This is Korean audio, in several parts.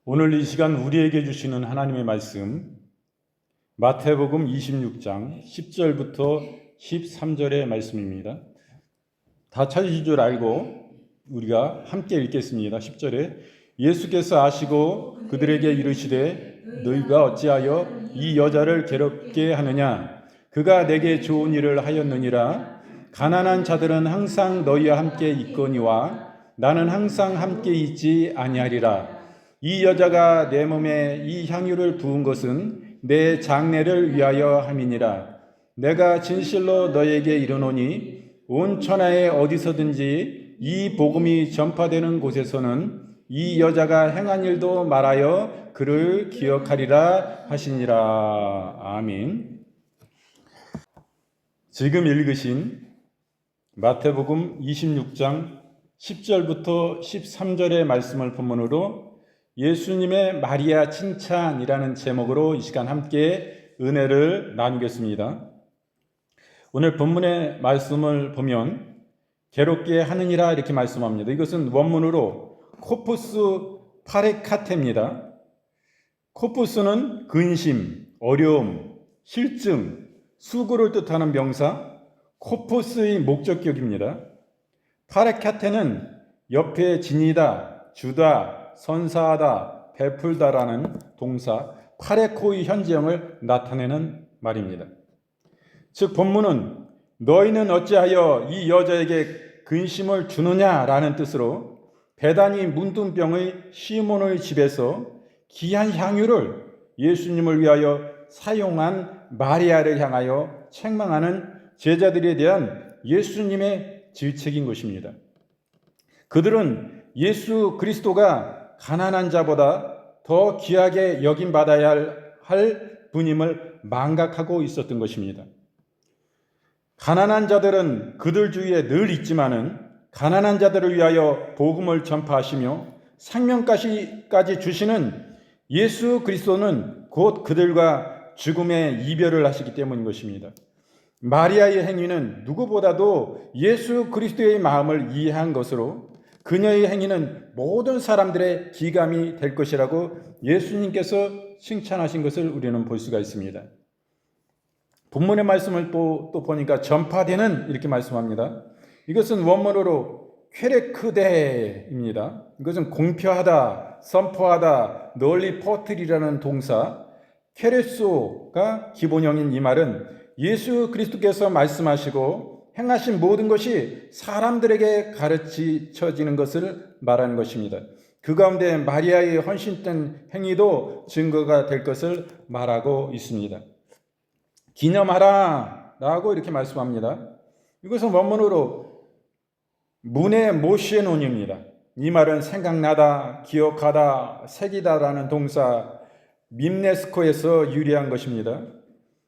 오늘 이 시간 우리에게 주시는 하나님의 말씀 마태복음 26장 10절부터 13절의 말씀입니다. 다 찾으실 줄 알고 우리가 함께 읽겠습니다. 10절에 예수께서 아시고 그들에게 이르시되 너희가 어찌하여 이 여자를 괴롭게 하느냐? 그가 내게 좋은 일을 하였느니라. 가난한 자들은 항상 너희와 함께 있거니와 나는 항상 함께 있지 아니하리라. 이 여자가 내 몸에 이 향유를 부은 것은 내 장례를 위하여 함이니라. 내가 진실로 너에게 이르노니 온 천하에 어디서든지 이 복음이 전파되는 곳에서는 이 여자가 행한 일도 말하여 그를 기억하리라 하시니라. 아멘. 지금 읽으신 마태복음 26장 10절부터 13절의 말씀을 본문으로 예수님의 마리아 칭찬이라는 제목으로 이 시간 함께 은혜를 나누겠습니다. 오늘 본문의 말씀을 보면 괴롭게 하느니라 이렇게 말씀합니다. 이것은 원문으로 코푸스 파레카테입니다. 코푸스는 근심, 어려움, 실증, 수고를 뜻하는 명사, 코푸스의 목적격입니다. 파레카테는 옆에 지니다, 주다, 선사하다, 베풀다라는 동사 파레코의 현지형을 나타내는 말입니다. 즉 본문은 너희는 어찌하여 이 여자에게 근심을 주느냐라는 뜻으로 베다니 문둥병의 시몬의 집에서 귀한 향유를 예수님을 위하여 사용한 마리아를 향하여 책망하는 제자들에 대한 예수님의 질책인 것입니다. 그들은 예수 그리스도가 가난한 자보다 더 귀하게 여김받아야 할 분임을 망각하고 있었던 것입니다. 가난한 자들은 그들 주위에 늘 있지만은 가난한 자들을 위하여 복음을 전파하시며 생명까지 주시는 예수 그리스도는 곧 그들과 죽음의 이별을 하시기 때문인 것입니다. 마리아의 행위는 누구보다도 예수 그리스도의 마음을 이해한 것으로 그녀의 행위는 모든 사람들의 기감이 될 것이라고 예수님께서 칭찬하신 것을 우리는 볼 수가 있습니다. 본문의 말씀을 또 보니까 전파되는 이렇게 말씀합니다. 이것은 원문으로 퀘레크데입니다. 이것은 공표하다, 선포하다, 널리 퍼뜨리라는 동사 퀘레소가 기본형인 이 말은 예수 그리스도께서 말씀하시고 행하신 모든 것이 사람들에게 가르쳐지는 것을 말하는 것입니다. 그 가운데 마리아의 헌신된 행위도 증거가 될 것을 말하고 있습니다. 기념하라 라고 이렇게 말씀합니다. 이것은 원문으로 문의 모시에논입니다. 이 말은 생각나다, 기억하다, 새기다라는 동사 밈네스코에서 유래한 것입니다.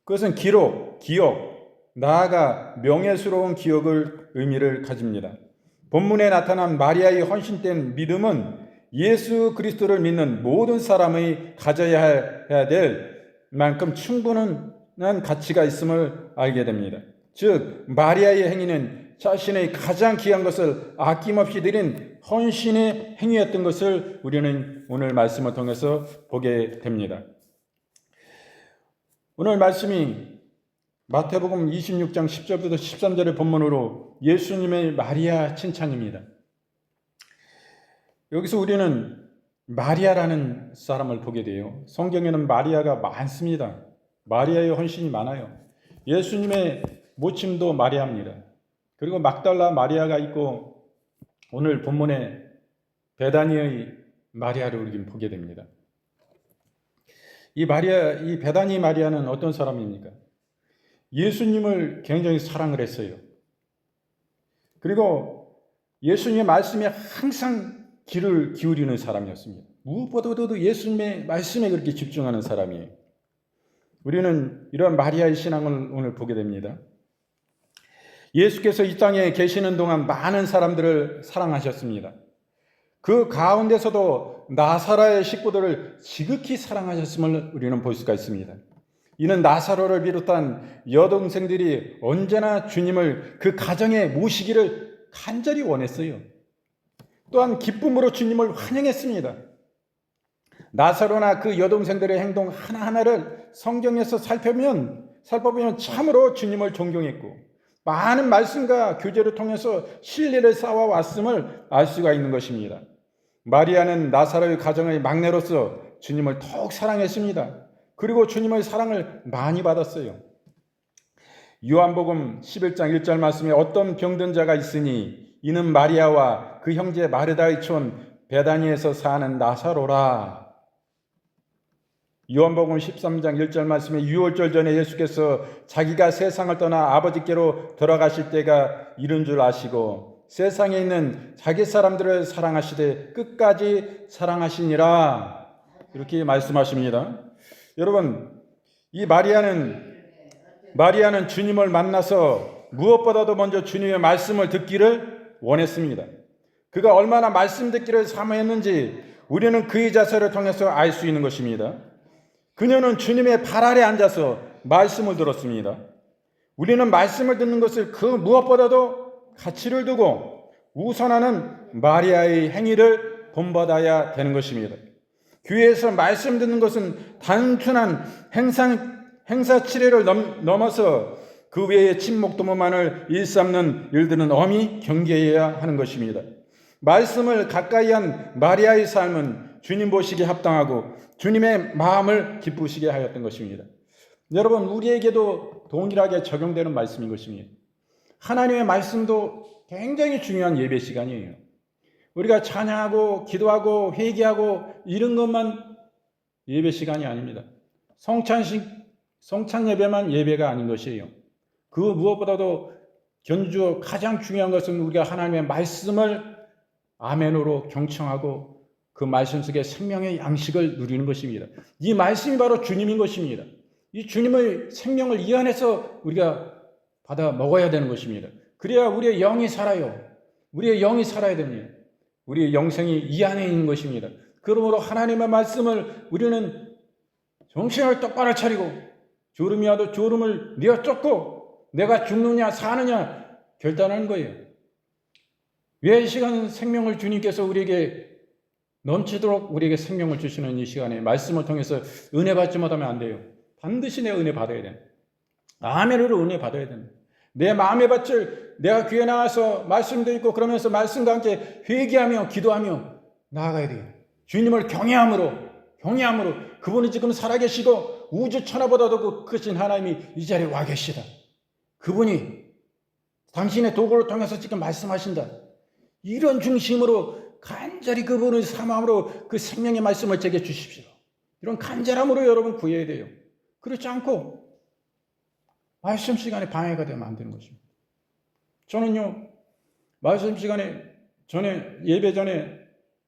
그것은 기록, 기억, 나아가 명예스러운 기억을 의미를 가집니다. 본문에 나타난 마리아의 헌신된 믿음은 예수 그리스도를 믿는 모든 사람이 가져야 될 만큼 충분한 가치가 있음을 알게 됩니다. 즉 마리아의 행위는 자신의 가장 귀한 것을 아낌없이 드린 헌신의 행위였던 것을 우리는 오늘 말씀을 통해서 보게 됩니다. 오늘 말씀이 마태복음 26장 10절부터 13절의 본문으로 예수님의 마리아 칭찬입니다. 여기서 우리는 마리아라는 사람을 보게 돼요. 성경에는 마리아가 많습니다. 마리아의 헌신이 많아요. 예수님의 모친도 마리아입니다. 그리고 막달라 마리아가 있고 오늘 본문에 베다니의 마리아를 우리는 보게 됩니다. 이 베다니 마리아는 어떤 사람입니까? 예수님을 굉장히 사랑을 했어요. 그리고 예수님의 말씀에 항상 귀를 기울이는 사람이었습니다. 무엇보다도 예수님의 말씀에 그렇게 집중하는 사람이에요. 우리는 이런 마리아의 신앙을 오늘 보게 됩니다. 예수께서 이 땅에 계시는 동안 많은 사람들을 사랑하셨습니다. 그 가운데서도 나사로의 식구들을 지극히 사랑하셨음을 우리는 볼 수가 있습니다. 이는 나사로를 비롯한 여동생들이 언제나 주님을 그 가정에 모시기를 간절히 원했어요. 또한 기쁨으로 주님을 환영했습니다. 나사로나 그 여동생들의 행동 하나하나를 성경에서 살펴보면 참으로 주님을 존경했고 많은 말씀과 교제를 통해서 신뢰를 쌓아왔음을 알 수가 있는 것입니다. 마리아는 나사로의 가정의 막내로서 주님을 더욱 사랑했습니다. 그리고 주님의 사랑을 많이 받았어요. 요한복음 11장 1절 말씀에 어떤 병든 자가 있으니 이는 마리아와 그 형제 마르다의 촌 베다니에서 사는 나사로라. 요한복음 13장 1절 말씀에 유월절 전에 예수께서 자기가 세상을 떠나 아버지께로 돌아가실 때가 이른 줄 아시고 세상에 있는 자기 사람들을 사랑하시되 끝까지 사랑하시니라. 이렇게 말씀하십니다. 여러분, 이 마리아는 주님을 만나서 무엇보다도 먼저 주님의 말씀을 듣기를 원했습니다. 그가 얼마나 말씀 듣기를 사모했는지 우리는 그의 자세를 통해서 알 수 있는 것입니다. 그녀는 주님의 발 아래 앉아서 말씀을 들었습니다. 우리는 말씀을 듣는 것을 그 무엇보다도 가치를 두고 우선하는 마리아의 행위를 본받아야 되는 것입니다. 교회에서 말씀 듣는 것은 단순한 행사 치레를 넘어서 그 외의 침묵 도모만을 일삼는 일들은 엄히 경계해야 하는 것입니다. 말씀을 가까이 한 마리아의 삶은 주님 보시기에 합당하고 주님의 마음을 기쁘시게 하였던 것입니다. 여러분, 우리에게도 동일하게 적용되는 말씀인 것입니다. 하나님의 말씀도 굉장히 중요한 예배 시간이에요. 우리가 찬양하고 기도하고 회개하고 이런 것만 예배 시간이 아닙니다. 성찬 예배만 예배가 아닌 것이에요. 그 무엇보다도 견주 가장 중요한 것은 우리가 하나님의 말씀을 아멘으로 경청하고 그 말씀 속에 생명의 양식을 누리는 것입니다. 이 말씀이 바로 주님인 것입니다. 이 주님의 생명을 이 안에서 우리가 받아 먹어야 되는 것입니다. 그래야 우리의 영이 살아요. 우리의 영이 살아야 됩니다. 우리의 영생이 이 안에 있는 것입니다. 그러므로 하나님의 말씀을 우리는 정신을 똑바로 차리고 졸음이 와도 졸음을 내어 쫓고 내가 죽느냐 사느냐 결단하는 거예요. 왜 이 시간 생명을 주님께서 우리에게 넘치도록 우리에게 생명을 주시는 이 시간에 말씀을 통해서 은혜 받지 못하면 안 돼요. 반드시 내 은혜 받아야 돼요. 아멘으로 은혜 받아야 됩니다. 내 마음의 밭을 내가 교회 나와서 말씀도 있고 그러면서 말씀과 함께 회개하며 기도하며 나아가야 돼요. 주님을 경외함으로 그분이 지금 살아계시고 우주 천하보다도 크신 하나님이 이 자리에 와 계시다. 그분이 당신의 도구를 통해서 지금 말씀하신다. 이런 중심으로 간절히 그분의 사망으로 그 생명의 말씀을 제게 주십시오. 이런 간절함으로 여러분 구해야 돼요. 그렇지 않고 말씀 시간에 방해가 되면 안 되는 것입니다. 저는요, 말씀 시간에 예배 전에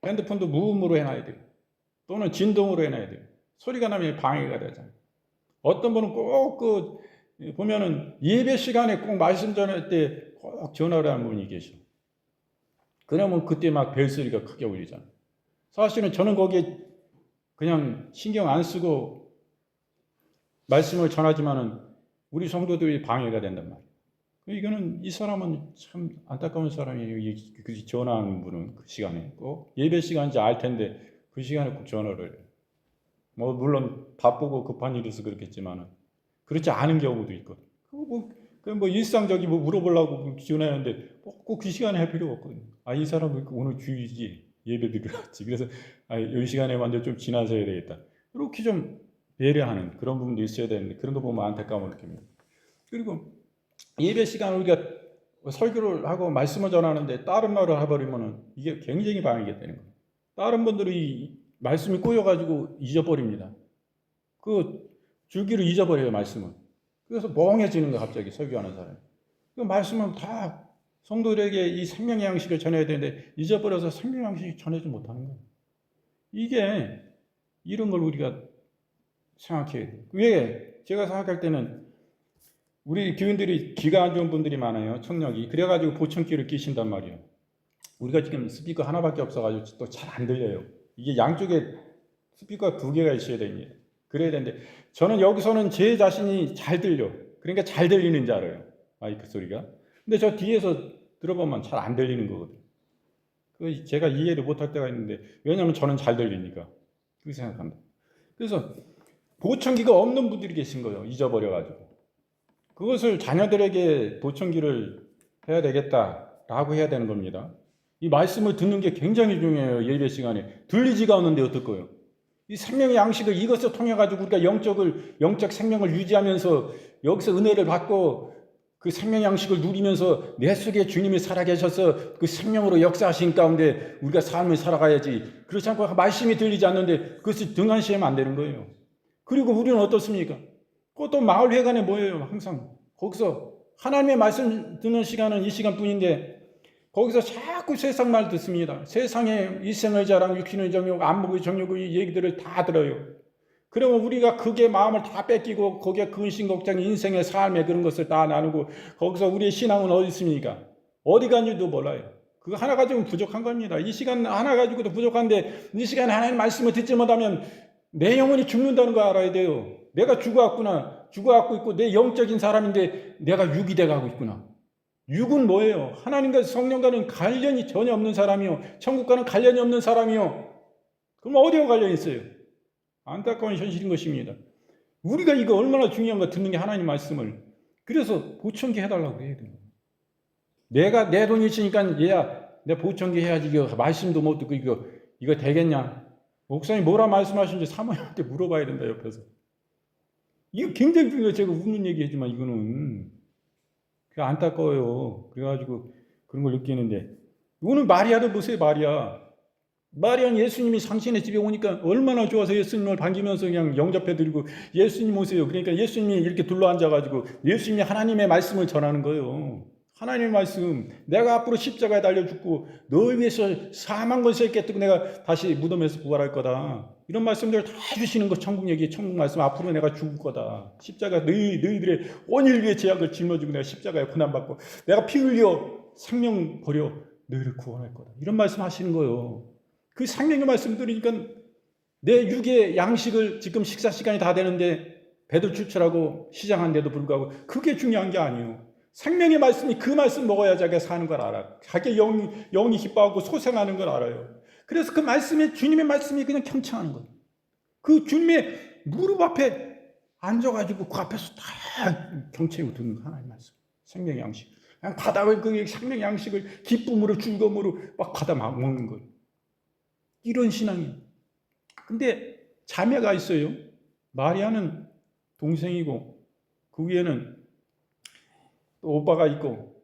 핸드폰도 무음으로 해놔야 돼요. 또는 진동으로 해놔야 돼요. 소리가 나면 방해가 되잖아요. 어떤 분은 꼭 보면은 예배 시간에 꼭 말씀 전할 때 꼭 전화를 하는 분이 계셔. 그러면 그때 막 벨소리가 크게 울리잖아요. 사실은 저는 거기에 그냥 신경 안 쓰고 말씀을 전하지만은 우리 성도들이 방해가 된단 말이에요. 이거는 이 사람은 참 안타까운 사람이에요. 그 전화하는 분은 그 시간에 꼭 예배 시간인지 알 텐데 그 시간에 꼭 전화를 해요. 뭐 물론 바쁘고 급한 일이서 그렇겠지만은 그렇지 않은 경우도 있거든. 뭐 일상적인 뭐 물어보려고 전화했는데 꼭 그 시간에 할 필요가 없거든요. 이 사람은 오늘 주일이지 예배 드리러 왔지. 그래서 이 시간에 완전 좀 지나서 해야 되겠다. 이렇게 좀 배려하는 그런 부분도 있어야 되는데 그런 거 보면 안타까움을 느낍니다. 그리고 예배 시간 우리가 설교를 하고 말씀을 전하는데 다른 말을 해버리면 이게 굉장히 방해가 되는 거예요. 다른 분들이 말씀이 꼬여가지고 잊어버립니다. 그 주기를 잊어버려요, 말씀을. 그래서 멍해지는 거예요, 갑자기 설교하는 사람이. 그 말씀은 다 성도들에게 이 생명의 양식을 전해야 되는데 잊어버려서 생명의 양식을 전하지 못하는 거예요. 이게 이런 걸 우리가 생각해야 돼요. 왜? 제가 생각할 때는 우리 교인들이 귀가 안 좋은 분들이 많아요. 청력이. 그래가지고 보청기를 끼신단 말이에요. 우리가 지금 스피커 하나밖에 없어가지고 또 잘 안 들려요. 이게 양쪽에 스피커가 2개가 있어야 됩니다. 그래야 되는데 저는 여기서는 제 자신이 잘 들려. 그러니까 잘 들리는 줄 알아요. 마이크 소리가. 근데 저 뒤에서 들어보면 잘 안 들리는 거거든요. 제가 이해를 못할 때가 있는데 왜냐하면 저는 잘 들리니까. 그렇게 생각합니다. 그래서 보청기가 없는 분들이 계신 거예요. 잊어버려가지고. 그것을 자녀들에게 보청기를 해야 되겠다라고 해야 되는 겁니다. 이 말씀을 듣는 게 굉장히 중요해요. 예배 시간에. 들리지가 않는데 어떨 거예요? 이 생명의 양식을 이것을 통해 가지고 우리가 영적 생명을 유지하면서 여기서 은혜를 받고 그 생명의 양식을 누리면서 내 속에 주님이 살아계셔서 그 생명으로 역사하신 가운데 우리가 삶을 살아가야지. 그렇지 않고 말씀이 들리지 않는데 그것을 등한시하면 안 되는 거예요. 그리고 우리는 어떻습니까? 또 마을 회관에 모여요. 항상 거기서 하나님의 말씀 듣는 시간은 이 시간뿐인데 거기서 자꾸 세상 말 듣습니다. 세상의 일생의 자랑, 육신의 정욕, 안목의 정욕 이 얘기들을 다 들어요. 그러면 우리가 그게 마음을 다 뺏기고 거기에 근심걱정 인생의 삶에 그런 것을 다 나누고 거기서 우리의 신앙은 어디 있습니까? 어디 간지도 몰라요. 그거 하나 가지고는 부족한 겁니다. 이 시간 하나 가지고도 부족한데 이 시간에 하나님의 말씀을 듣지 못하면 내 영혼이 죽는다는 거 알아야 돼요. 내가 죽어갖고 있고 내 영적인 사람인데 내가 육이 돼가고 있구나. 육은 뭐예요? 하나님과 성령과는 관련이 전혀 없는 사람이요. 천국과는 관련이 없는 사람이요. 그럼 어디와 관련이 있어요? 안타까운 현실인 것입니다. 우리가 이거 얼마나 중요한가 듣는 게 하나님 말씀을. 그래서 보청기 해달라고 해야 돼요. 내가 내 돈이 있으니까 얘야 내 보청기 해야지. 이거 말씀도 못 듣고 이거 되겠냐? 목사님 뭐라 말씀하시는지 사모님한테 물어봐야 된다 옆에서. 이거 굉장히 중요해요. 제가 웃는 얘기하지만 이거는 안타까워요. 그래가지고 그런 걸 느끼는데 오늘 마리아를 보세요. 마리아는 예수님이 당신의 집에 오니까 얼마나 좋아서 예수님을 반기면서 그냥 영접해드리고 예수님 오세요. 그러니까 예수님이 이렇게 둘러앉아가지고 예수님이 하나님의 말씀을 전하는 거예요. 하나님의 말씀, 내가 앞으로 십자가에 달려 죽고 너희 위해서 사망 권세를 깨뜨리고 내가 다시 무덤에서 부활할 거다. 이런 말씀들을 다 주시는 거. 천국 얘기, 천국 말씀. 앞으로 내가 죽을 거다. 십자가 너희들의 온일 위해 제약을 짊어지고 내가 십자가에 고난받고 내가 피 흘려 생명 버려 너희를 구원할 거다. 이런 말씀 하시는 거예요. 그 생명의 말씀 들으니까 내 육의 양식을 지금 식사 시간이 다 되는데 배도 출출하고 시장한데도 불구하고 그게 중요한 게 아니에요. 생명의 말씀이 그 말씀 먹어야 자기가 사는 걸 알아. 자기 영이 기뻐하고 소생하는 걸 알아요. 그래서 그 말씀에 주님의 말씀이 그냥 경청하는 거예요. 그 주님의 무릎 앞에 앉아가지고 그 앞에서 다 경청하고 듣는 하나님의 말씀. 생명의 양식. 그냥 받아올 그 생명의 양식을 기쁨으로 즐거움으로 막 받아 먹는 거예요. 이런 신앙이에요. 근데 자매가 있어요. 마리아는 동생이고 그 위에는 또 오빠가 있고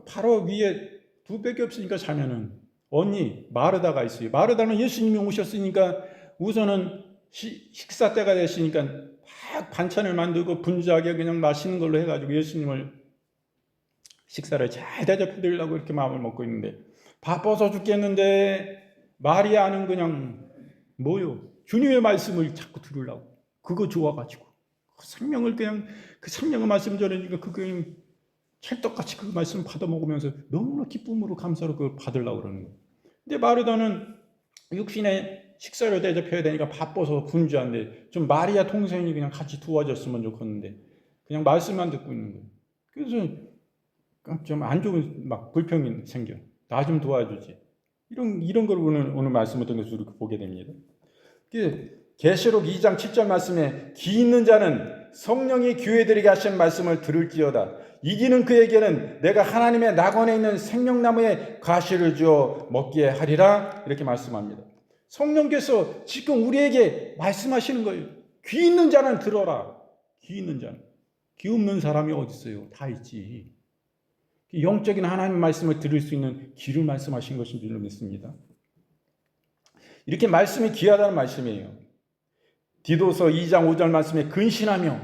바로 위에 두 배밖에 없으니까 자매는 언니 마르다가 있어요. 마르다는 예수님이 오셨으니까 우선은 식사 때가 됐으니까 막 반찬을 만들고 분주하게 그냥 맛있는 걸로 해가지고 예수님을 식사를 잘 대접해 드리려고 이렇게 마음을 먹고 있는데 바빠서 죽겠는데 마리아는 그냥 뭐요? 주님의 말씀을 자꾸 들으려고 그거 좋아가지고 생명을 그냥 그 생명의 말씀 전해주니까 그게 찰떡같이 그 말씀 받아 먹으면서 너무나 기쁨으로 감사로 그걸 받으려고 그러는 거예요. 근데 마르다는 육신의 식사를 대접해야 되니까 바빠서 분주한데 좀 마리아 동생이 그냥 같이 도와줬으면 좋겠는데 그냥 말씀만 듣고 있는 거예요. 그래서 좀 안 좋은 막 불평이 생겨. 나 좀 도와주지. 이런 걸 오늘 말씀을 통해서 이렇게 보게 됩니다. 계시록 2장 7절 말씀에 기 있는 자는 성령이 교회들에게 하신 말씀을 들을지어다. 이기는 그에게는 내가 하나님의 낙원에 있는 생명나무의 가시를 주어 먹게 하리라. 이렇게 말씀합니다. 성령께서 지금 우리에게 말씀하시는 거예요. 귀 있는 자는 들어라. 귀 있는 자는. 귀 없는 사람이 어디 있어요? 다 있지. 영적인 하나님의 말씀을 들을 수 있는 귀를 말씀하신 것인 줄 믿습니다. 이렇게 말씀이 귀하다는 말씀이에요. 디도서 2장 5절 말씀에 근신하며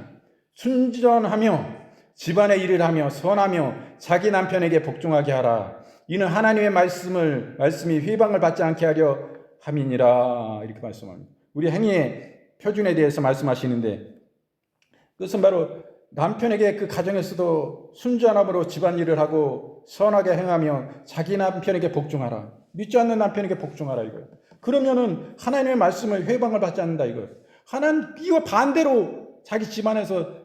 순전하며 집안의 일을 하며 선하며 자기 남편에게 복종하게 하라. 이는 하나님의 말씀이 회방을 받지 않게 하려 함이니라. 이렇게 말씀합니다. 우리 행위의 표준에 대해서 말씀하시는데 그것은 바로 남편에게 그 가정에서도 순전함으로 집안일을 하고 선하게 행하며 자기 남편에게 복종하라. 믿지 않는 남편에게 복종하라 이거예요. 그러면은 하나님의 말씀을 회방을 받지 않는다 이거예요. 하나님 이거 반대로 자기 집안에서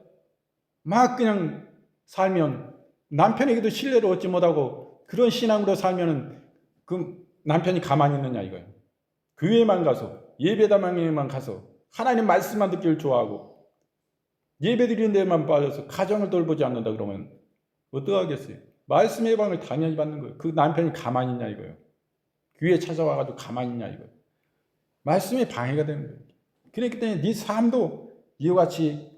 막 그냥 살면 남편에게도 신뢰를 얻지 못하고 그런 신앙으로 살면은 그 남편이 가만히 있느냐 이거예요. 교회만 가서 예배당에만 가서 하나님 말씀만 듣기를 좋아하고 예배 드리는 데만 빠져서 가정을 돌보지 않는다 그러면 어떡하겠어요? 말씀의 방을 당연히 받는 거예요. 그 남편이 가만히 있냐 이거예요. 귀에 찾아와가지고 가만히 있냐 이거예요. 말씀이 방해가 되는 거예요. 그렇기 때문에 네 삶도 이와 같이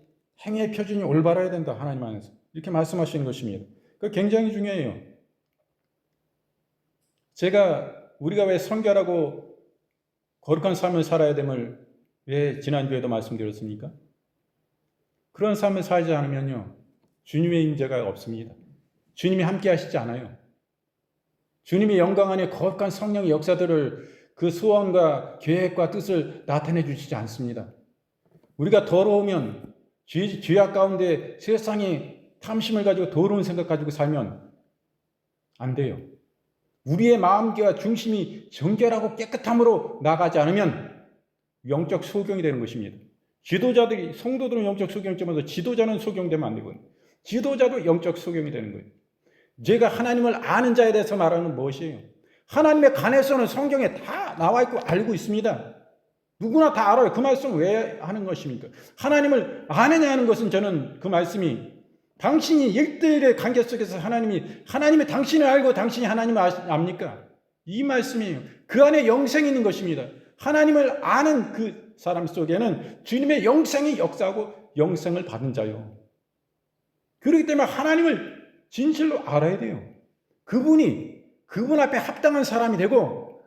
행위의 표준이 올바라야 된다. 하나님 안에서. 이렇게 말씀하시는 것입니다. 그 굉장히 중요해요. 우리가 왜 성결하고 거룩한 삶을 살아야 됨을 왜 지난주에도 말씀드렸습니까? 그런 삶을 살지 않으면요, 주님의 임재가 없습니다. 주님이 함께 하시지 않아요. 주님의 영광 안에 거룩한 성령의 역사들을 그 소원과 계획과 뜻을 나타내 주시지 않습니다. 우리가 더러우면 죄악 가운데 세상의 탐심을 가지고 더러운 생각 가지고 살면 안 돼요. 우리의 마음과 중심이 정결하고 깨끗함으로 나가지 않으면 영적 소경이 되는 것입니다. 성도들은 영적 소경점에서 지도자는 소경되면 안 되거든요. 지도자도 영적 소경이 되는 거예요. 제가 하나님을 아는 자에 대해서 말하는 무엇이에요? 하나님의 간에서는 성경에 다 나와 있고 알고 있습니다. 누구나 다 알아요. 그 말씀 왜 하는 것입니까? 하나님을 아느냐 하는 것은 저는 그 말씀이 당신이 1대1의 관계 속에서 하나님이 당신을 알고 당신이 하나님을 압니까? 이 말씀이에요. 그 안에 영생이 있는 것입니다. 하나님을 아는 그 사람 속에는 주님의 영생이 역사하고 영생을 받은 자요. 그렇기 때문에 하나님을 진실로 알아야 돼요. 그분 앞에 합당한 사람이 되고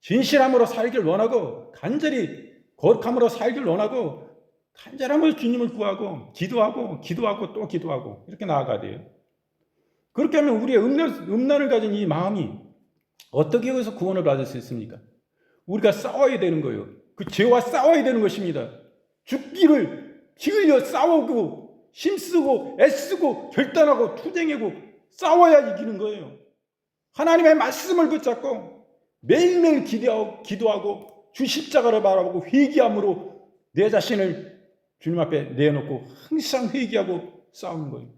진실함으로 살기를 원하고 간절히 거룩함으로 살기를 원하고 간절함으로 주님을 구하고 기도하고 또 기도하고 이렇게 나아가야 돼요. 그렇게 하면 우리의 음란을 가진 이 마음이 어떻게 해서 구원을 받을 수 있습니까? 우리가 싸워야 되는 거예요. 그 죄와 싸워야 되는 것입니다. 죽기를 기울여 싸우고 힘쓰고 애쓰고 결단하고 투쟁하고 싸워야 이기는 거예요. 하나님의 말씀을 붙잡고 매일매일 기도하고 주 십자가를 바라보고 회개함으로 내 자신을 주님 앞에 내놓고 항상 회개하고 싸우는 거예요.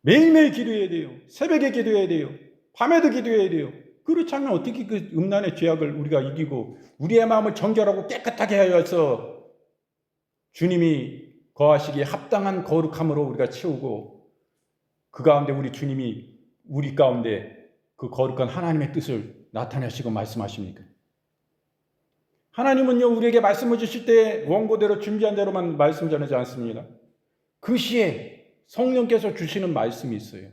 매일매일 기도해야 돼요. 새벽에 기도해야 돼요. 밤에도 기도해야 돼요. 그렇지 않으면 어떻게 그 음란의 죄악을 우리가 이기고 우리의 마음을 정결하고 깨끗하게 하여서 주님이 거하시기에 합당한 거룩함으로 우리가 채우고 그 가운데 우리 주님이 우리 가운데 그 거룩한 하나님의 뜻을 나타내시고 말씀하십니까? 하나님은요, 우리에게 말씀을 주실 때 원고대로 준비한 대로만 말씀 전하지 않습니다. 그 시에 성령께서 주시는 말씀이 있어요.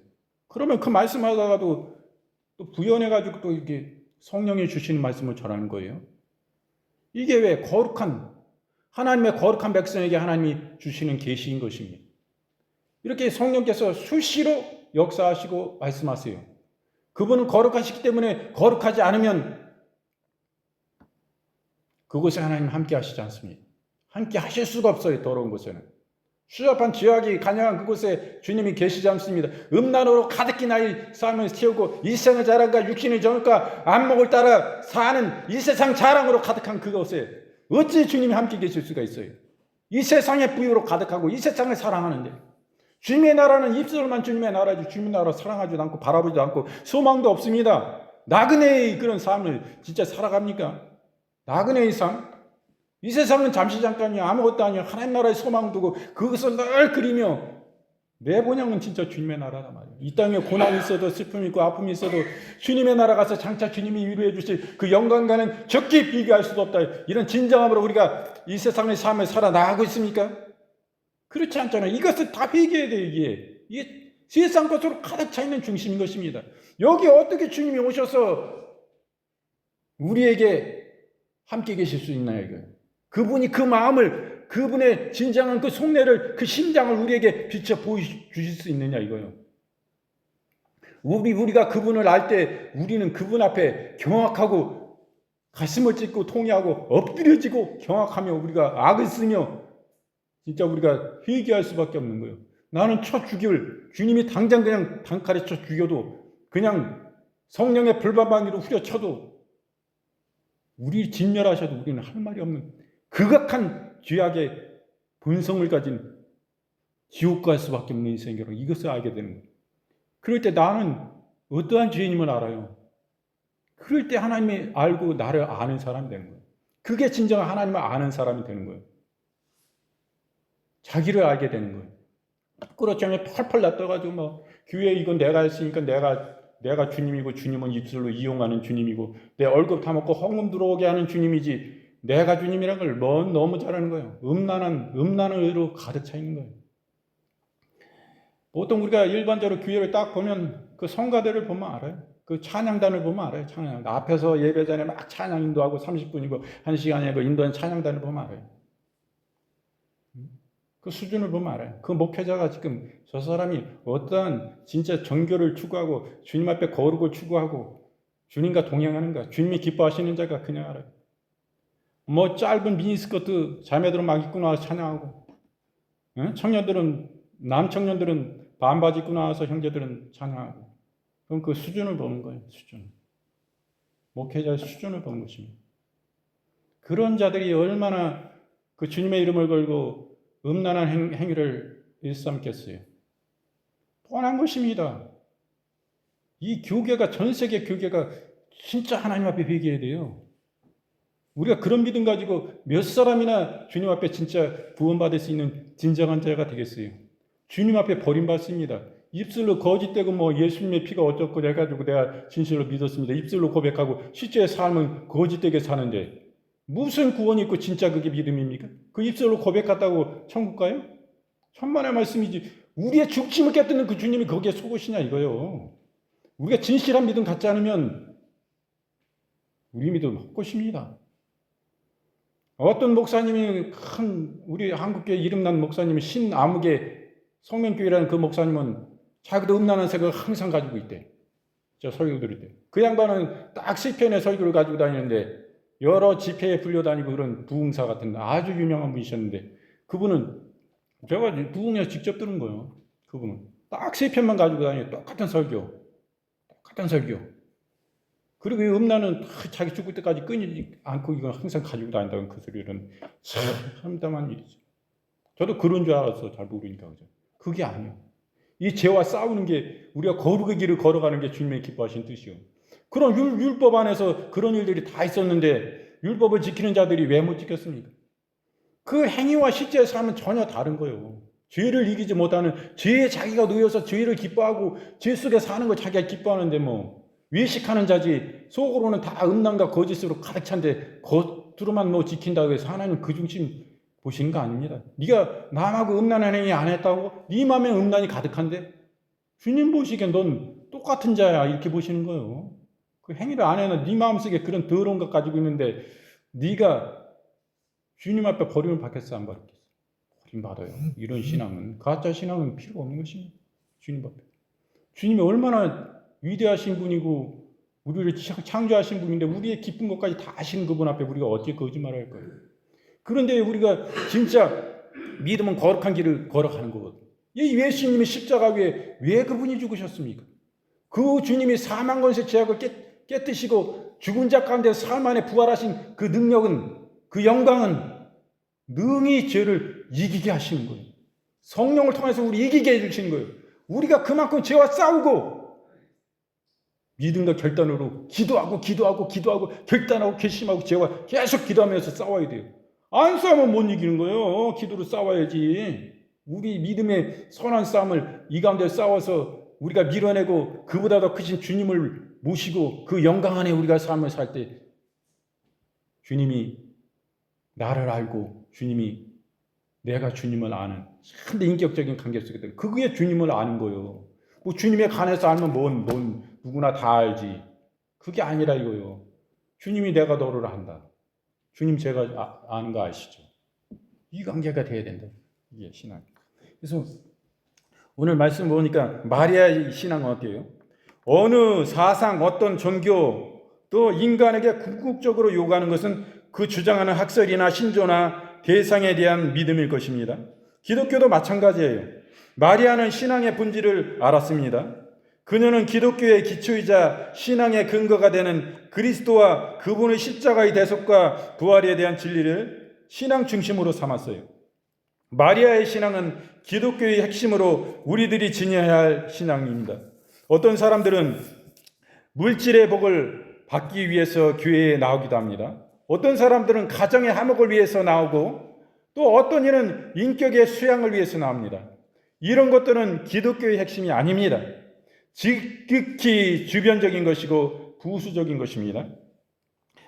그러면 그 말씀 하다가도 또 부연해가지고 또 이렇게 성령이 주시는 말씀을 전하는 거예요. 이게 왜 하나님의 거룩한 백성에게 하나님이 주시는 계시인 것입니다. 이렇게 성령께서 수시로 역사하시고 말씀하세요. 그분은 거룩하시기 때문에 거룩하지 않으면 그곳에 하나님 함께 하시지 않습니다. 함께 하실 수가 없어요. 더러운 곳에는. 추잡한 죄악이 간영한 그곳에 주님이 계시지 않습니다. 음란으로 가득히 나의 삶을 채우고 일생의 자랑과 육신의 정욕과 안목을 따라 사는 이 세상 자랑으로 가득한 그곳에 어찌 주님이 함께 계실 수가 있어요? 이 세상의 부유로 가득하고 이 세상을 사랑하는데 주님의 나라는 입술로만 주님의 나라지 주님의 나라 사랑하지도 않고 바라보지도 않고 소망도 없습니다. 나그네의 그런 삶을 진짜 살아갑니까? 나그네의 삶? 이 세상은 잠시 잠깐이야. 아무것도 아니야. 하나님 나라에 소망 두고 그것을 늘 그리며 내 본향은 진짜 주님의 나라다 말이야. 이 땅에 고난이 있어도 슬픔이 있고 아픔이 있어도 주님의 나라 가서 장차 주님이 위로해 주실 그 영광과는 적게 비교할 수도 없다. 이런 진정함으로 우리가 이 세상의 삶을 살아나가고 있습니까? 그렇지 않잖아요. 이것을 다 회개해야 돼요. 이게 세상 것으로 가득 차 있는 중심인 것입니다. 여기 어떻게 주님이 오셔서 우리에게 함께 계실 수 있나요? 이거예요. 그분이 그 마음을, 그분의 진정한 그 속내를, 그 심장을 우리에게 비춰 보여주실 수 있느냐 이거예요. 우리가 그분을 알 때 우리는 그분 앞에 경악하고 가슴을 찢고 통회하고 엎드려지고 경악하며 우리가 악을 쓰며 진짜 우리가 회개할 수밖에 없는 거예요. 나는 쳐 죽일 주님이 당장 그냥 단칼에 쳐 죽여도 그냥 성령의 불바방이로 후려쳐도 우리 진멸하셔도 우리는 할 말이 없는 극악한 죄악의 본성을 가진 지옥 갈 수밖에 없는 인생이라고 이것을 알게 되는 거예요. 그럴 때 나는 어떠한 죄인임을 알아요. 그럴 때 하나님이 알고 나를 아는 사람이 되는 거예요. 그게 진정 하나님을 아는 사람이 되는 거예요. 자기를 알게 되는 거예요. 부끄러움에 펄펄 나떠가지고 뭐 교회 이건 내가 했으니까 내가 주님이고 주님은 입술로 이용하는 주님이고 내 얼굴 타먹고 헌금 들어오게 하는 주님이지 내가 주님이라는 걸 너무 잘하는 거예요. 음란한 의로 가득 차 있는 거예요. 보통 우리가 일반적으로 교회를 딱 보면 그 성가대를 보면 알아요. 그 찬양단을 보면 알아요. 찬양. 앞에서 예배 전에 막 찬양 인도하고 30분이고 1시간에 그 인도하는 찬양단을 보면 알아요. 그 수준을 보면 알아요. 그 목회자가 지금 저 사람이 어떠한 진짜 정교를 추구하고 주님 앞에 거룩을 추구하고 주님과 동행하는가, 주님이 기뻐하시는 자가 그냥 알아요. 뭐 짧은 미니스커트 자매들은 막 입고 나와서 찬양하고, 남청년들은 반바지 입고 나와서 형제들은 찬양하고. 그럼 그 수준을 보는 거예요. 수준. 목회자의 수준을 보는 것입니다. 그런 자들이 얼마나 그 주님의 이름을 걸고 음란한 행위를 일삼겠어요. 뻔한 것입니다. 이 교계가, 전 세계 교계가 진짜 하나님 앞에 회개해야 돼요. 우리가 그런 믿음 가지고 몇 사람이나 주님 앞에 진짜 구원받을 수 있는 진정한 자가 되겠어요. 주님 앞에 버림받습니다. 입술로 거짓되고 뭐 예수님의 피가 어쩌고 해가지고 내가 진실로 믿었습니다. 입술로 고백하고 실제 삶은 거짓되게 사는데 무슨 구원이 있고 진짜 그게 믿음입니까? 그 입술로 고백했다고 천국 가요? 천만의 말씀이지. 우리의 중심을 깨뜨리는 그 주님이 거기에 속으시냐 이거요. 우리가 진실한 믿음 갖지 않으면 우리 믿음 헛것입니다. 어떤 목사님이 우리 한국교회 이름난 목사님이 신아무개 성면교회라는 그 목사님은 자기도 음란한 생각을 항상 가지고 있대. 저 설교 들을 때. 그 양반은 딱 시편의 설교를 가지고 다니는데 여러 집회에 불려다니고 그런 부흥사 같은 아주 유명한 분이셨는데 그분은 제가 부흥에서 직접 들은 거예요. 그분은 딱 세 편만 가지고 다니는 똑같은 설교. 그리고 이 음란은 자기 죽을 때까지 끊이지 않고 이건 항상 가지고 다닌다는 그 소리는 참 참담한 일이죠. 저도 그런 줄 알았어. 잘 모르니까. 그죠? 그게 아니에요. 이 죄와 싸우는 게 우리가 거룩의 길을 걸어가는 게 주님의 기뻐하신 뜻이요. 그런 율법 안에서 그런 일들이 다 있었는데 율법을 지키는 자들이 왜 못 지켰습니까? 그 행위와 실제의 삶은 전혀 다른 거예요. 죄를 이기지 못하는 죄에 자기가 놓여서 죄를 기뻐하고 죄 속에 사는 걸 자기가 기뻐하는데 뭐 외식하는 자지 속으로는 다 음란과 거짓으로 가득 찬데 겉으로만 뭐 지킨다고 해서 하나님 그 중심 보시는 거 아닙니다. 네가 남하고 음란한 행위 안 했다고 네 마음에 음란이 가득한데 주님 보시기엔 넌 똑같은 자야 이렇게 보시는 거예요. 그 행위를 안 해는 네 마음속에 그런 더러운 것 가지고 있는데 네가 주님 앞에 버림을 받겠어 안 받겠어? 버림받아요. 이런 신앙은 가짜 신앙은 필요 없는 것입니다. 주님 앞에. 주님이 얼마나 위대하신 분이고 우리를 창조하신 분인데 우리의 기쁜 것까지 다 아시는 그분 앞에 우리가 어떻게 거짓말을 할 거예요? 그런데 우리가 진짜 믿음은 거룩한 길을 걸어가는 거거든요. 이 예수님이 십자가 위에 왜 그분이 죽으셨습니까? 그 주님이 사망 권세 죄악을 깨뜨시고 죽은 자 가운데 삶 안에 부활하신 그 능력은 그 영광은 능히 죄를 이기게 하시는 거예요. 성령을 통해서 우리 이기게 해주시는 거예요. 우리가 그만큼 죄와 싸우고 믿음과 결단으로 기도하고 결단하고 결심하고 죄와 계속 기도하면서 싸워야 돼요. 안 싸우면 못 이기는 거예요. 기도로 싸워야지. 우리 믿음의 선한 싸움을 이 가운데 싸워서 우리가 밀어내고 그보다 더 크신 주님을 모시고 그 영광 안에 우리가 삶을 살 때 주님이 나를 알고 주님이 내가 주님을 아는 참 인격적인 관계 속에 들어. 그게 주님을 아는 거예요. 뭐 주님에 관해서 알면 뭔 누구나 다 알지. 그게 아니라 이거요. 주님이 내가 너를 안다. 주님 제가 아는 거 아시죠? 이 관계가 돼야 된다. 이게 신앙. 그래서 오늘 말씀 보니까 마리아의 신앙은 어때요? 어느 사상, 어떤 종교 또 인간에게 궁극적으로 요구하는 것은 그 주장하는 학설이나 신조나 대상에 대한 믿음일 것입니다. 기독교도 마찬가지예요. 마리아는 신앙의 본질을 알았습니다. 그녀는 기독교의 기초이자 신앙의 근거가 되는 그리스도와 그분의 십자가의 대속과 부활에 대한 진리를 신앙 중심으로 삼았어요. 마리아의 신앙은 기독교의 핵심으로 우리들이 지녀야 할 신앙입니다. 어떤 사람들은 물질의 복을 받기 위해서 교회에 나오기도 합니다. 어떤 사람들은 가정의 화목을 위해서 나오고 또 어떤 이는 인격의 수양을 위해서 나옵니다. 이런 것들은 기독교의 핵심이 아닙니다. 지극히 주변적인 것이고 부수적인 것입니다.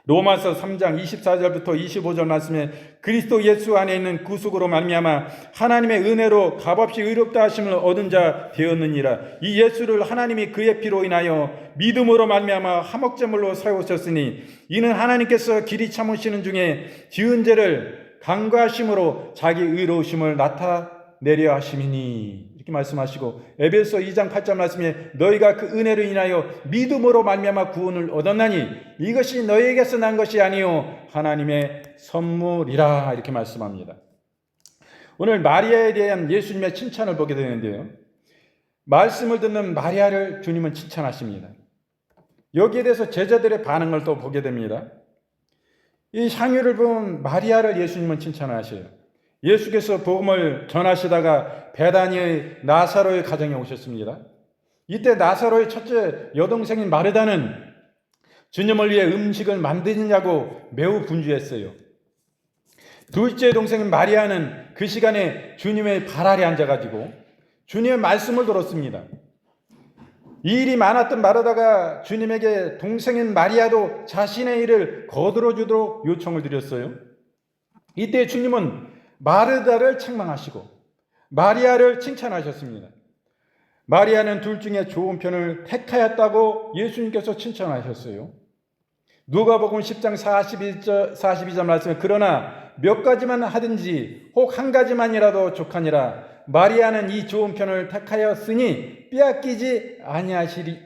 로마서 3장 24절부터 25절 말씀에 그리스도 예수 안에 있는 구속으로 말미암아 하나님의 은혜로 값없이 의롭다 하심을 얻은 자 되었느니라. 이 예수를 하나님이 그의 피로 인하여 믿음으로 말미암아 화목제물로 세우셨으니 이는 하나님께서 길이 참으시는 중에 지은 죄를 간과하심으로 자기 의로우심을 나타내려 하심이니, 이렇게 말씀하시고 에베소 2장 8절 말씀에 너희가 그 은혜로 인하여 믿음으로 말미암아 구원을 얻었나니 이것이 너희에게서 난 것이 아니요 하나님의 선물이라, 이렇게 말씀합니다. 오늘 마리아에 대한 예수님의 칭찬을 보게 되는데요, 말씀을 듣는 마리아를 주님은 칭찬하십니다. 여기에 대해서 제자들의 반응을 또 보게 됩니다. 이 향유를 부은 마리아를 예수님은 칭찬하셔요. 예수께서 복음을 전하시다가 베다니의 나사로의 가정에 오셨습니다. 이때 나사로의 첫째 여동생인 마르다는 주님을 위해 음식을 만드느냐고 매우 분주했어요. 둘째 동생인 마리아는 그 시간에 주님의 발 아래 앉아가지고 주님의 말씀을 들었습니다. 이 일이 많았던 마르다가 주님에게 동생인 마리아도 자신의 일을 거들어 주도록 요청을 드렸어요. 이때 주님은 마르다를 책망하시고 마리아를 칭찬하셨습니다. 마리아는 둘 중에 좋은 편을 택하였다고 예수님께서 칭찬하셨어요. 누가복음 10장 42절 말씀에 그러나 몇 가지만 하든지 혹 한 가지만이라도 족하니라. 마리아는 이 좋은 편을 택하였으니 빼앗기지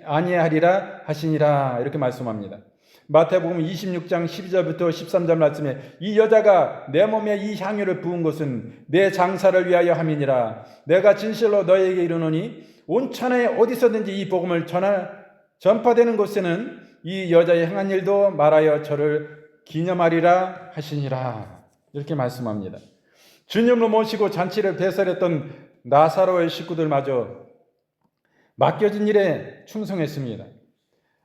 아니하리라 하시니라, 이렇게 말씀합니다. 마태복음 26장 12절부터 13절 말씀에 이 여자가 내 몸에 이 향유를 부은 것은 내 장사를 위하여 함이니라. 내가 진실로 너희에게 이르노니 온 천하에 어디서든지 이 복음을 전파되는 곳에는 이 여자의 행한 일도 말하여 저를 기념하리라 하시니라, 이렇게 말씀합니다. 주님을 모시고 잔치를 배설했던 나사로의 식구들마저 맡겨진 일에 충성했습니다.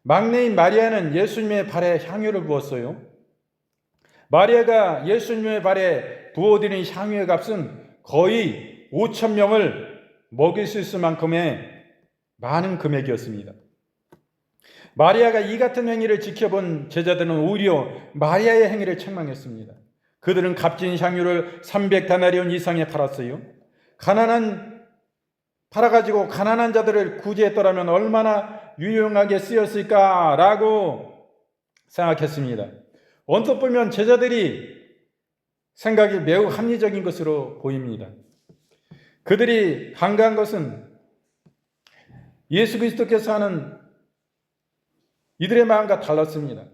막내인 마리아는 예수님의 발에 향유를 부었어요. 마리아가 예수님의 발에 부어드린 향유의 값은 거의 5,000명을 먹일 수 있을 만큼의 많은 금액이었습니다. 마리아가 이 같은 행위를 지켜본 제자들은 오히려 마리아의 행위를 책망했습니다. 그들은 값진 향유를 300다나리온 이상에 팔았어요. 팔아가지고 가난한 자들을 구제했더라면 얼마나 유용하게 쓰였을까라고 생각했습니다. 언뜻 보면 제자들이 생각이 매우 합리적인 것으로 보입니다. 그들이 간과한 것은 예수 그리스도께서 하는 이들의 마음과 달랐습니다.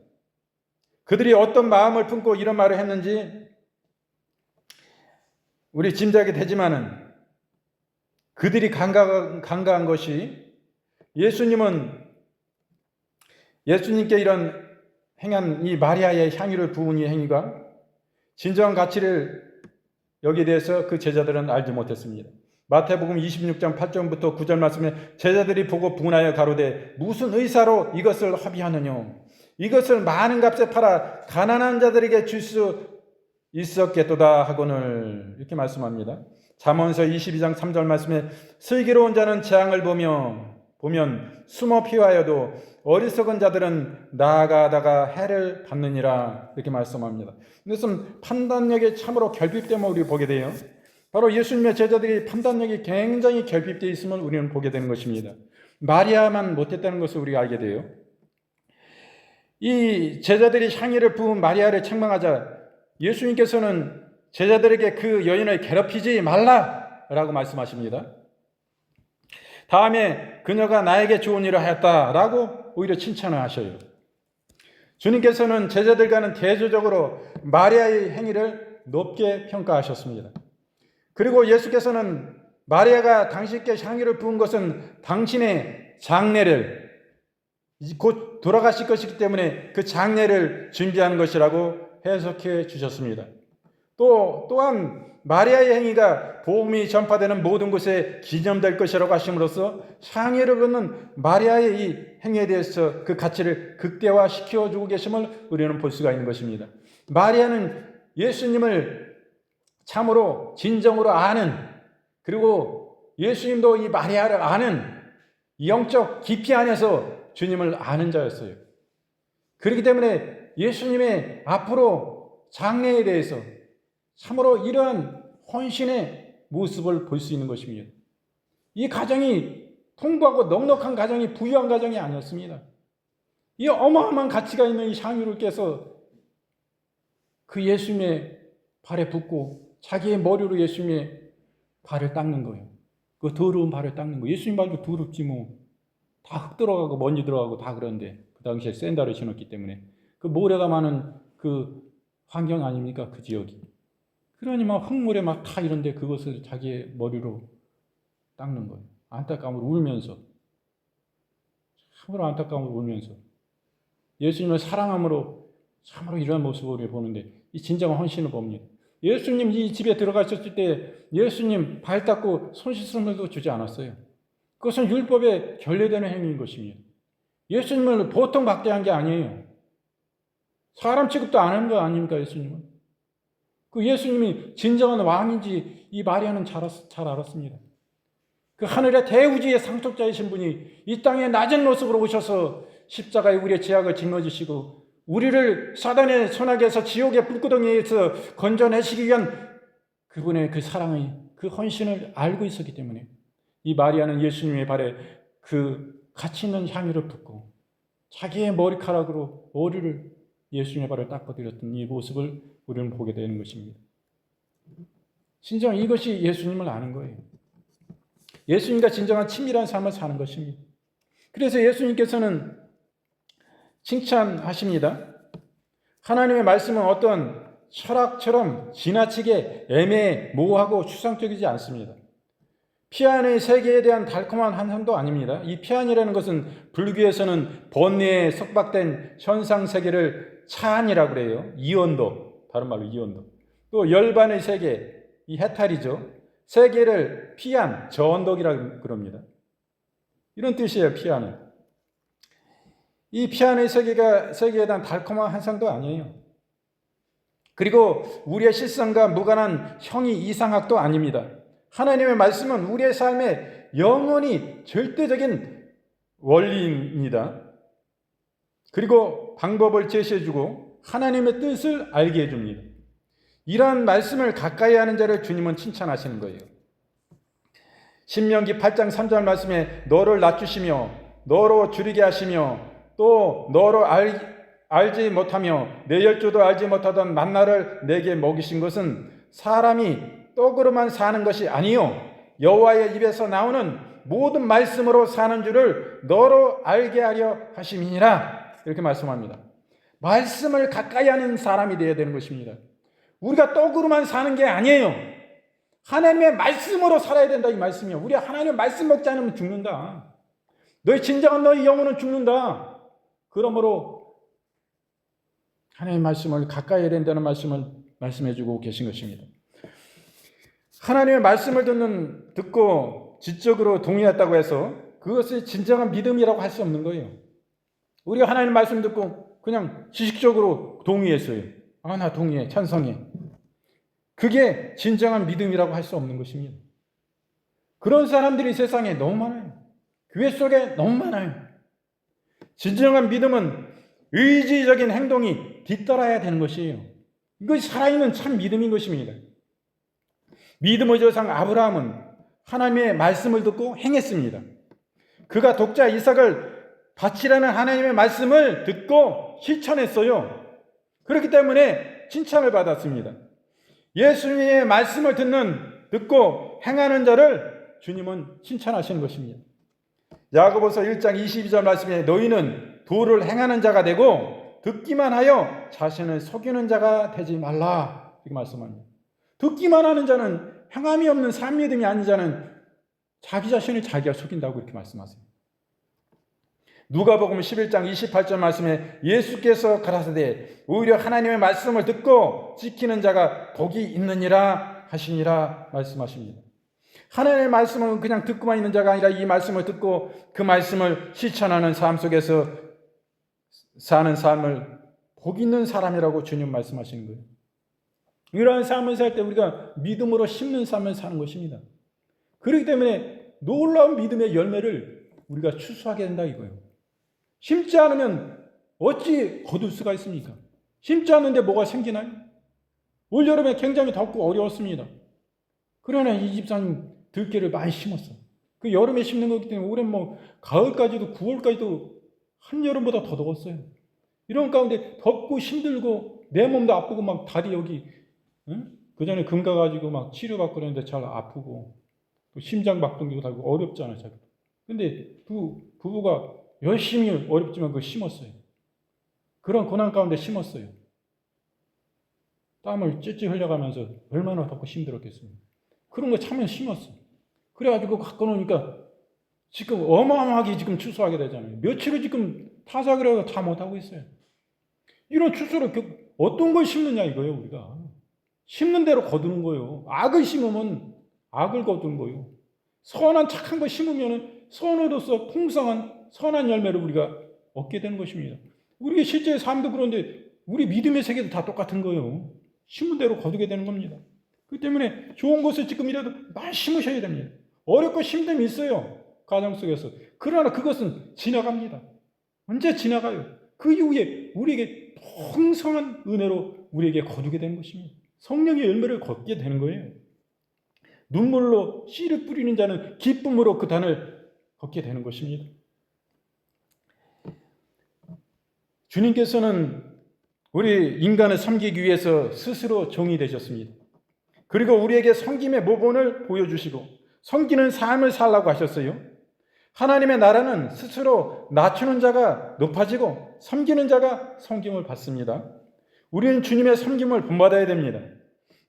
그들이 어떤 마음을 품고 이런 말을 했는지 우리 짐작이 되지만은 그들이 간과한 것이 예수님께 이런 행한 이 마리아의 향유를 부은 이 행위가 진정한 가치를 여기에 대해서 그 제자들은 알지 못했습니다. 마태복음 26장 8절부터 9절 말씀에 제자들이 보고 분하여 가로되 무슨 의사로 이것을 허비하느냐, 이것을 많은 값에 팔아 가난한 자들에게 줄 수 있었겠도다 하거늘, 이렇게 말씀합니다. 잠언서 22장 3절 말씀에 슬기로운 자는 재앙을 보면 숨어 피하여도 어리석은 자들은 나아가다가 해를 받느니라, 이렇게 말씀합니다. 이것은 판단력이 참으로 결핍됨을 우리 보게 돼요. 바로 예수님의 제자들이 판단력이 굉장히 결핍되어 있음을 우리는 보게 되는 것입니다. 마리아만 못했다는 것을 우리가 알게 돼요. 이 제자들이 향유를 부은 마리아를 책망하자 예수님께서는 제자들에게 그 여인을 괴롭히지 말라라고 말씀하십니다. 다음에 그녀가 나에게 좋은 일을 하였다라고 오히려 칭찬을 하셔요. 주님께서는 제자들과는 대조적으로 마리아의 행위를 높게 평가하셨습니다. 그리고 예수께서는 마리아가 당신께 향유를 부은 것은 당신의 장례를 곧 돌아가실 것이기 때문에 그 장례를 준비하는 것이라고 해석해 주셨습니다. 또한 마리아의 행위가 복음이 전파되는 모든 곳에 기념될 것이라고 하심으로써 향유를 붓는 마리아의 이 행위에 대해서 그 가치를 극대화시켜 주고 계심을 우리는 볼 수가 있는 것입니다. 마리아는 예수님을 참으로 진정으로 아는, 그리고 예수님도 이 마리아를 아는 영적 깊이 안에서 주님을 아는 자였어요. 그렇기 때문에 예수님의 앞으로 장래에 대해서 참으로 이러한 헌신의 모습을 볼 수 있는 것입니다. 이 가정이 풍부하고 넉넉한 가정이 부유한 가정이 아니었습니다. 이 어마어마한 가치가 있는 이 향유를 깨서 그 예수님의 발에 붓고 자기의 머리로 예수님의 발을 닦는 거예요. 그 더러운 발을 닦는 거예요. 예수님 발도 더럽지 뭐. 다 흙 들어가고 먼지 들어가고 다 그런데 그 당시에 샌들을 신었기 때문에 그 모래가 많은 그 환경 아닙니까? 그 지역이. 그러니 막 흙물에 막 다 이런데 그것을 자기의 머리로 닦는 거예요. 안타까움을 울면서. 참으로 안타까움을 울면서. 예수님을 사랑함으로 참으로 이런 모습을 우리가 보는데 이 진정한 헌신을 봅니다. 예수님 이 집에 들어가셨을 때 예수님 발 닦고 손 씻음을도 주지 않았어요. 그것은 율법에 결례되는 행위인 것입니다. 예수님을 보통 박대한 게 아니에요. 사람 취급도 안 하는 거 아닙니까, 예수님은? 그 예수님이 진정한 왕인지 이 마리아는 잘 알았습니다. 그 하늘의 대우주의 상속자이신 분이 이 땅에 낮은 모습으로 오셔서 십자가에 우리의 죄악을 짊어지시고 우리를 사단의 손아귀에서 지옥의 불구덩이에서 건져내시기 위한 그분의 그 사랑의 그 헌신을 알고 있었기 때문에 이 마리아는 예수님의 발에 그 가치 있는 향유를 붓고 자기의 머리카락으로 머리를 예수님의 발을 닦아드렸던 이 모습을 우리는 보게 되는 것입니다. 진정 이것이 예수님을 아는 거예요. 예수님과 진정한 친밀한 삶을 사는 것입니다. 그래서 예수님께서는 칭찬하십니다. 하나님의 말씀은 어떤 철학처럼 지나치게 애매모호하고 추상적이지 않습니다. 피안의 세계에 대한 달콤한 환상도 아닙니다. 이 피안이라는 것은 불교에서는 번뇌에 석박된 현상 세계를 차안이라고 그래요. 이원도, 다른 말로 이원도. 또 열반의 세계, 이 해탈이죠. 세계를 피안, 저언덕이라고 그럽니다. 이런 뜻이에요, 피안은. 이 피안의 세계에 대한 달콤한 환상도 아니에요. 그리고 우리의 실상과 무관한 형이 이상학도 아닙니다. 하나님의 말씀은 우리의 삶에 영원히 절대적인 원리입니다. 그리고 방법을 제시해주고 하나님의 뜻을 알게 해줍니다. 이러한 말씀을 가까이 하는 자를 주님은 칭찬하시는 거예요. 신명기 8장 3절 말씀에 너를 낮추시며 너로 줄이게 하시며 또 너로 알지 못하며 내 열조도 알지 못하던 만나를 내게 먹이신 것은 사람이 떡으로만 사는 것이 아니요 여호와의 입에서 나오는 모든 말씀으로 사는 줄을 너로 알게 하려 하심이니라. 이렇게 말씀합니다. 말씀을 가까이 하는 사람이 되어야 되는 것입니다. 우리가 떡으로만 사는 게 아니에요. 하나님의 말씀으로 살아야 된다, 이 말씀이요. 우리가 하나님의 말씀 먹지 않으면 죽는다. 진정한 너희 영혼은 죽는다. 그러므로 하나님의 말씀을 가까이 해야 된다는 말씀을 말씀해 주고 계신 것입니다. 하나님의 말씀을 듣고 지적으로 동의했다고 해서 그것이 진정한 믿음이라고 할 수 없는 거예요. 우리가 하나님 말씀 듣고 그냥 지식적으로 동의했어요. 나 동의해, 찬성해. 그게 진정한 믿음이라고 할 수 없는 것입니다. 그런 사람들이 세상에 너무 많아요. 교회 속에 너무 많아요. 진정한 믿음은 의지적인 행동이 뒤따라야 되는 것이에요. 이것이 살아있는 참 믿음인 것입니다. 믿음의 조상 아브라함은 하나님의 말씀을 듣고 행했습니다. 그가 독자 이삭을 바치라는 하나님의 말씀을 듣고 실천했어요. 그렇기 때문에 칭찬을 받았습니다. 예수님의 말씀을 듣고 행하는 자를 주님은 칭찬하시는 것입니다. 야고보서 1장 22절 말씀에 너희는 도를 행하는 자가 되고 듣기만 하여 자신을 속이는 자가 되지 말라. 이렇게 말씀합니다. 듣기만 하는 자는 행함이 없는 산 믿음이 아닌 자는 자기 자신을 자기가 속인다고 이렇게 말씀하세요. 누가복음 11장 28절 말씀에 예수께서 가라사대 오히려 하나님의 말씀을 듣고 지키는 자가 복이 있느니라 하시니라 말씀하십니다. 하나님의 말씀은 그냥 듣고만 있는 자가 아니라 이 말씀을 듣고 그 말씀을 실천하는 삶 속에서 사는 삶을 복 있는 사람이라고 주님 말씀하시는 거예요. 이러한 삶을 살 때 우리가 믿음으로 심는 삶을 사는 것입니다. 그렇기 때문에 놀라운 믿음의 열매를 우리가 추수하게 된다 이거예요. 심지 않으면 어찌 거둘 수가 있습니까? 심지 않는데 뭐가 생기나요? 올여름에 굉장히 덥고 어려웠습니다. 그러나 이 집사님 들깨를 많이 심었어요. 그 여름에 심는 거기 때문에 올해 가을까지도 9월까지도 한여름보다 더 더웠어요. 이런 가운데 덥고 힘들고 내 몸도 아프고 막 다리 여기 그 전에 금 가가지고 막 치료받고 그랬는데 잘 아프고 또 심장 박동기도 달고 어렵잖아요. 자기도. 근데 부부가 열심히 어렵지만 그걸 심었어요. 그런 고난 가운데 심었어요. 땀을 찔찔 흘려가면서 얼마나 덥고 힘들었겠습니까? 그런 거 참여 심었어. 그래가지고 갖고 노니까 지금 어마어마하게 지금 추수하게 되잖아요. 며칠을 지금 타작을 해서 다 못하고 있어요. 이런 추수를 어떤 걸 심느냐 이거예요. 우리가 심는 대로 거두는 거예요. 악을 심으면 악을 거두는 거예요. 선한 착한 거 심으면 선으로서 풍성한 선한 열매를 우리가 얻게 되는 것입니다. 우리의 실제 삶도 그런데 우리 믿음의 세계도 다 똑같은 거예요. 심은 대로 거두게 되는 겁니다. 그렇기 때문에 좋은 것을 지금이라도 많이 심으셔야 됩니다. 어렵고 힘듦이 있어요. 가정 속에서. 그러나 그것은 지나갑니다. 언제 지나가요? 그 이후에 우리에게 풍성한 은혜로 우리에게 거두게 되는 것입니다. 성령의 열매를 걷게 되는 거예요. 눈물로 씨를 뿌리는 자는 기쁨으로 그 단을 걷게 되는 것입니다. 주님께서는 우리 인간을 섬기기 위해서 스스로 종이 되셨습니다. 그리고 우리에게 섬김의 모본을 보여주시고 섬기는 삶을 살라고 하셨어요. 하나님의 나라는 스스로 낮추는 자가 높아지고 섬기는 자가 섬김을 받습니다. 우리는 주님의 섬김을 본받아야 됩니다.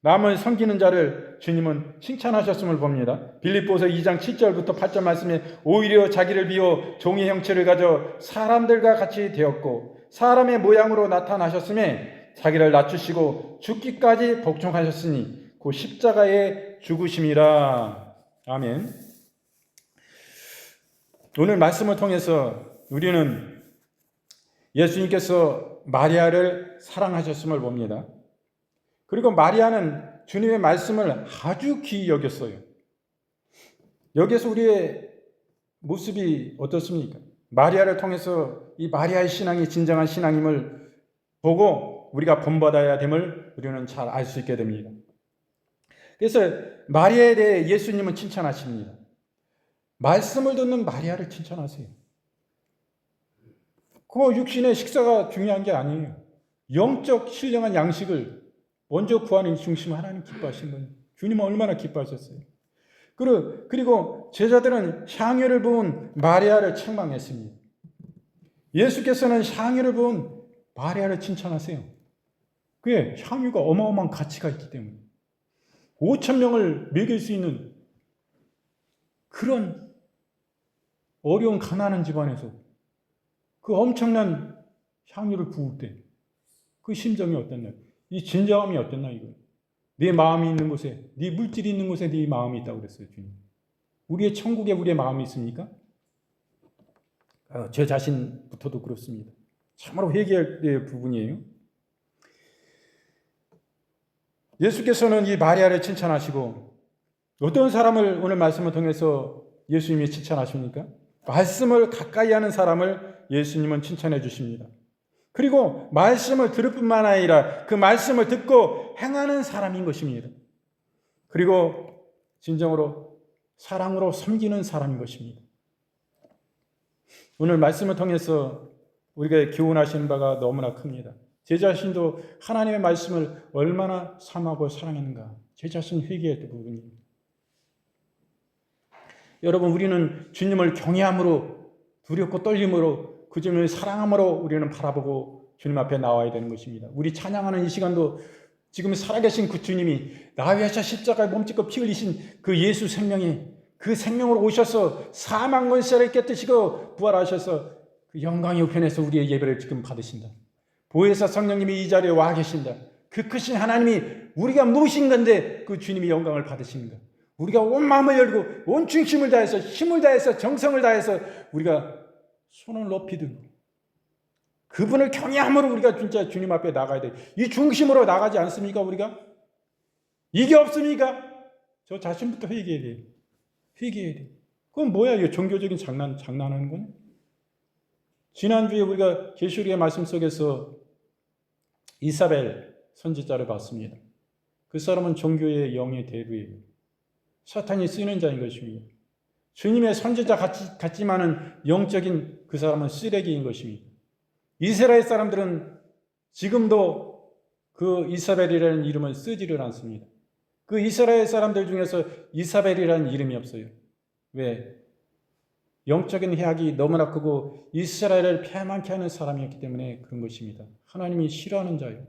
남을 섬기는 자를 주님은 칭찬하셨음을 봅니다. 빌립보서 2장 7절부터 8절 말씀에 오히려 자기를 비워 종의 형체를 가져 사람들과 같이 되었고 사람의 모양으로 나타나셨음에 자기를 낮추시고 죽기까지 복종하셨으니 그 십자가의 죽으심이라. 아멘. 오늘 말씀을 통해서 우리는 예수님께서 마리아를 사랑하셨음을 봅니다. 그리고 마리아는 주님의 말씀을 아주 귀히 여겼어요. 여기서 우리의 모습이 어떻습니까? 마리아를 통해서 이 마리아의 신앙이 진정한 신앙임을 보고 우리가 본받아야 됨을 우리는 잘 알 수 있게 됩니다. 그래서 마리아에 대해 예수님은 칭찬하십니다. 말씀을 듣는 마리아를 칭찬하세요. 그 육신의 식사가 중요한 게 아니에요. 영적 신령한 양식을 먼저 구하는 중심 하나님 기뻐하신 거예요. 주님은 얼마나 기뻐하셨어요. 그리고 제자들은 향유를 부은 마리아를 책망했습니다. 예수께서는 향유를 부은 마리아를 칭찬하세요. 그게 향유가 어마어마한 가치가 있기 때문에 5,000명을 먹일 수 있는 그런 어려운 가난한 집안에서 그 엄청난 향유를 부을 때 그 심정이 어땠나요? 이 진정함이 어땠나 이거. 네 마음이 있는 곳에, 네 물질이 있는 곳에 네 마음이 있다고 그랬어요, 주님. 우리의 천국에 우리의 마음이 있습니까? 제 자신부터도 그렇습니다. 참으로 회개할 때의 부분이에요. 예수께서는 이 마리아를 칭찬하시고 어떤 사람을 오늘 말씀을 통해서 예수님이 칭찬하십니까? 말씀을 가까이 하는 사람을 예수님은 칭찬해 주십니다. 그리고 말씀을 들을 뿐만 아니라 그 말씀을 듣고 행하는 사람인 것입니다. 그리고 진정으로 사랑으로 섬기는 사람인 것입니다. 오늘 말씀을 통해서 우리가 교훈하시는 바가 너무나 큽니다. 제 자신도 하나님의 말씀을 얼마나 사모하고 사랑했는가 제 자신 회개했던 부분입니다. 여러분, 우리는 주님을 경외함으로 두렵고 떨림으로 그 주님을 사랑함으로 우리는 바라보고 주님 앞에 나와야 되는 것입니다. 우리 찬양하는 이 시간도 지금 살아계신 그 주님이 나 위하사 십자가에 몸짓고 피 흘리신 그 예수 생명이 그 생명으로 오셔서 사망 권세를 깨뜨리시고 부활하셔서 그 영광의 우편에서 우리의 예배를 지금 받으신다. 보혜사 성령님이 이 자리에 와 계신다. 그 크신 하나님이 우리가 무엇인 건데 그 주님이 영광을 받으시는가. 우리가 온 마음을 열고 온 중심을 다해서 힘을 다해서 정성을 다해서 우리가 손을 높이 들고 그분을 경외함으로 우리가 진짜 주님 앞에 나가야 돼. 이 중심으로 나가지 않습니까, 우리가? 이게 없습니까? 저 자신부터 회개해야 돼. 회개해야 돼. 그건 뭐야? 이 종교적인 장난하는 거냐? 지난주에 우리가 계시록의 말씀 속에서 이사벨 선지자를 봤습니다. 그 사람은 종교의 영의 대부예요. 사탄이 쓰는 자인 것입니다. 주님의 선지자 같지만은 영적인 그 사람은 쓰레기인 것입니다. 이스라엘 사람들은 지금도 그 이사벨이라는 이름을 쓰지를 않습니다. 그 이스라엘 사람들 중에서 이사벨이라는 이름이 없어요. 왜? 영적인 해악이 너무나 크고 이스라엘을 패망케 하는 사람이었기 때문에 그런 것입니다. 하나님이 싫어하는 자예요.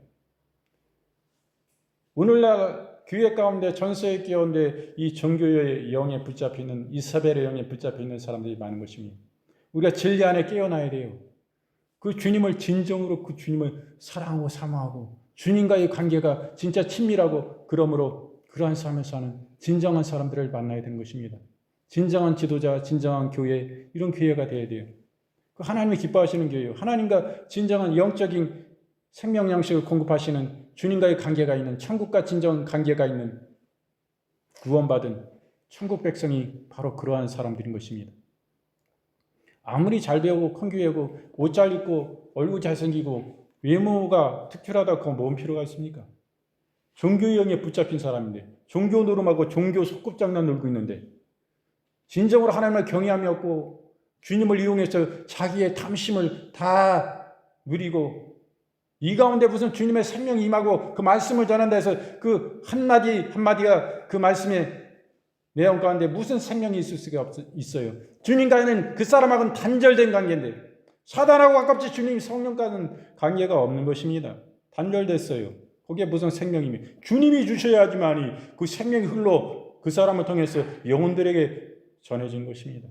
오늘날 교회 가운데, 전세의 가운데 이 종교의 영에 붙잡혀 있는, 이사벨의 영에 붙잡혀 있는 사람들이 많은 것입니다. 우리가 진리 안에 깨어나야 돼요. 그 주님을 진정으로, 그 주님을 사랑하고 사모하고 주님과의 관계가 진짜 친밀하고, 그러므로 그러한 삶을 사는 진정한 사람들을 만나야 되는 것입니다. 진정한 지도자, 진정한 교회, 이런 교회가 되어야 돼요. 하나님이 기뻐하시는 교회예요. 하나님과 진정한 영적인 생명 양식을 공급하시는, 주님과의 관계가 있는, 천국과 진정 관계가 있는, 구원받은 천국 백성이 바로 그러한 사람들인 것입니다. 아무리 잘 배우고 큰 교회고 옷 잘 입고 얼굴 잘생기고 외모가 특출하다고 그건 뭔 필요가 있습니까? 종교의 영에 붙잡힌 사람인데, 종교 노름하고 종교 소꿉장난 놀고 있는데, 진정으로 하나님을 경외함이 없고 주님을 이용해서 자기의 탐심을 다 누리고, 이 가운데 무슨 주님의 생명이 임하고 그 말씀을 전한다 해서 그 한마디 한마디가 그 말씀의 내용 가운데 무슨 생명이 있을 수가 있어요. 주님과는 그 사람하고는 단절된 관계인데, 사단하고 가깝지 주님 성령과는 관계가 없는 것입니다. 단절됐어요. 거기에 무슨 생명이며, 주님이 주셔야지만이 그 생명이 흘러 그 사람을 통해서 영혼들에게 전해진 것입니다.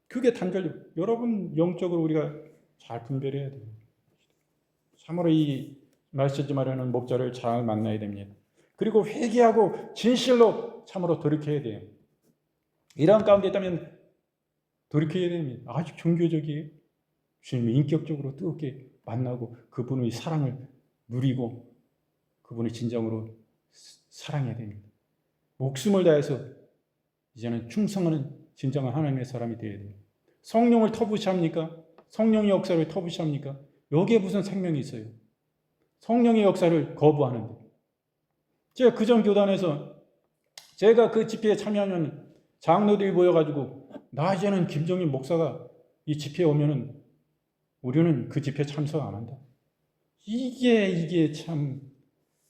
그게 단절. 여러분, 영적으로 우리가 잘 분별해야 돼요. 참으로 이 말씀하려는 목자를 잘 만나야 됩니다. 그리고 회개하고 진실로 참으로 돌이켜야 돼요. 이러한 가운데 있다면 돌이켜야 됩니다. 아주 종교적이에요. 주님을 인격적으로 뜨겁게 만나고 그분의 사랑을 누리고 그분을 진정으로 사랑해야 됩니다. 목숨을 다해서 이제는 충성하는 진정한 하나님의 사람이 되어야 돼요. 성령을 터부시합니까? 성령의 역사를 터부시합니까? 여기에 무슨 생명이 있어요? 성령의 역사를 거부하는데. 제가 그전 교단에서 제가 그 집회에 참여하면 장로들이 모여가지고, 낮에는 김정인 목사가 이 집회에 오면은 우리는 그 집회에 참석 안 한다. 이게 참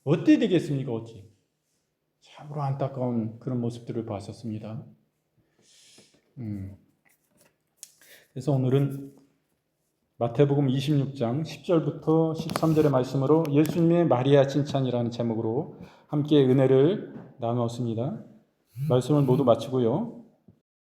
어떻게 되겠습니까? 어찌. 참으로 안타까운 그런 모습들을 봤었습니다. 그래서 오늘은 마태복음 26장 10절부터 13절의 말씀으로 예수님의 마리아 칭찬이라는 제목으로 함께 은혜를 나누었습니다. 말씀을 모두 마치고요.